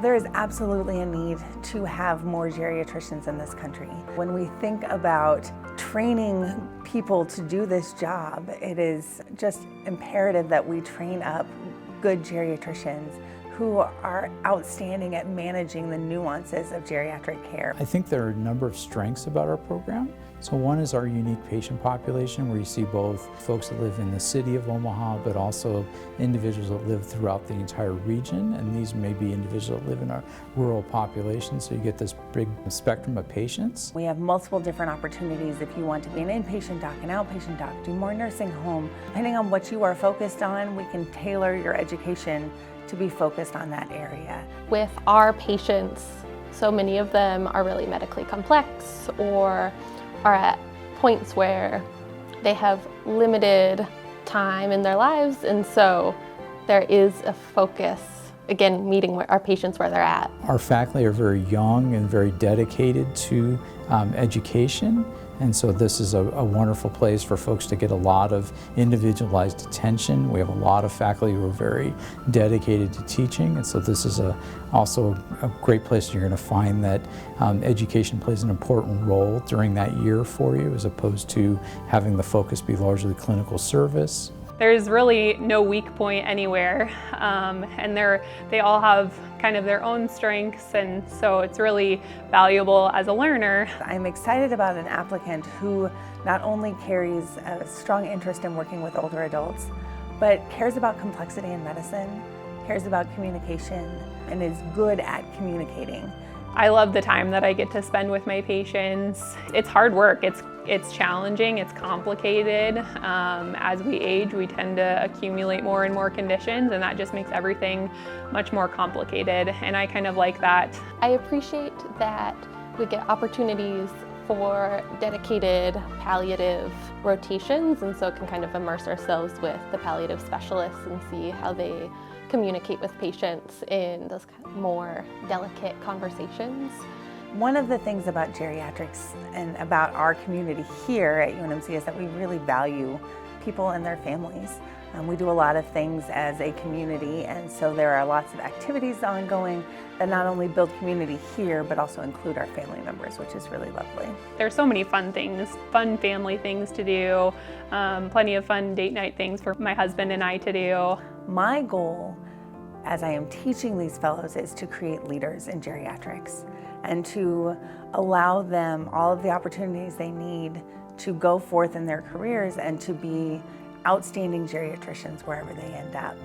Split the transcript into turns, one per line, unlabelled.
There is absolutely a need to have more geriatricians in this country. When we think about training people to do this job, it is just imperative that we train up good geriatricians who are outstanding at managing the nuances of geriatric care.
I think there are a number of strengths about our program. So one is our unique patient population, where you see both folks that live in the city of Omaha, but also individuals that live throughout the entire region. And these may be individuals that live in a rural population, so you get this big spectrum of patients.
We have multiple different opportunities if you want to be an inpatient doc, an outpatient doc, do more nursing home. Depending on what you are focused on, we can tailor your education to be focused on that area.
With our patients, so many of them are really medically complex or are at points where they have limited time in their lives, and so there is a focus, again, meeting our patients where they're at.
Our faculty are very young and very dedicated to education, and so this is a wonderful place for folks to get a lot of individualized attention. We have a lot of faculty who are very dedicated to teaching, and so this is also a great place. You're going to find that education plays an important role during that year for you, as opposed to having the focus be largely clinical service.
There's really no weak point anywhere, and they all have kind of their own strengths, and so it's really valuable as a learner.
I'm excited about an applicant who not only carries a strong interest in working with older adults, but cares about complexity in medicine, cares about communication, and is good at communicating.
I love the time that I get to spend with my patients. It's hard work, it's challenging, it's complicated. As we age, we tend to accumulate more and more conditions, and that just makes everything much more complicated, and I kind of like that.
I appreciate that we get opportunities for dedicated palliative rotations, and so can kind of immerse ourselves with the palliative specialists and see how they communicate with patients in those kind of more delicate conversations.
One of the things about geriatrics and about our community here at UNMC is that we really value people and their families. We do a lot of things as a community, and so there are lots of activities ongoing that not only build community here, but also include our family members, which is really lovely.
There's so many fun things, fun family things to do, plenty of fun date night things for my husband and I to do.
My goal as I am teaching these fellows is to create leaders in geriatrics and to allow them all of the opportunities they need to go forth in their careers and to be outstanding geriatricians wherever they end up.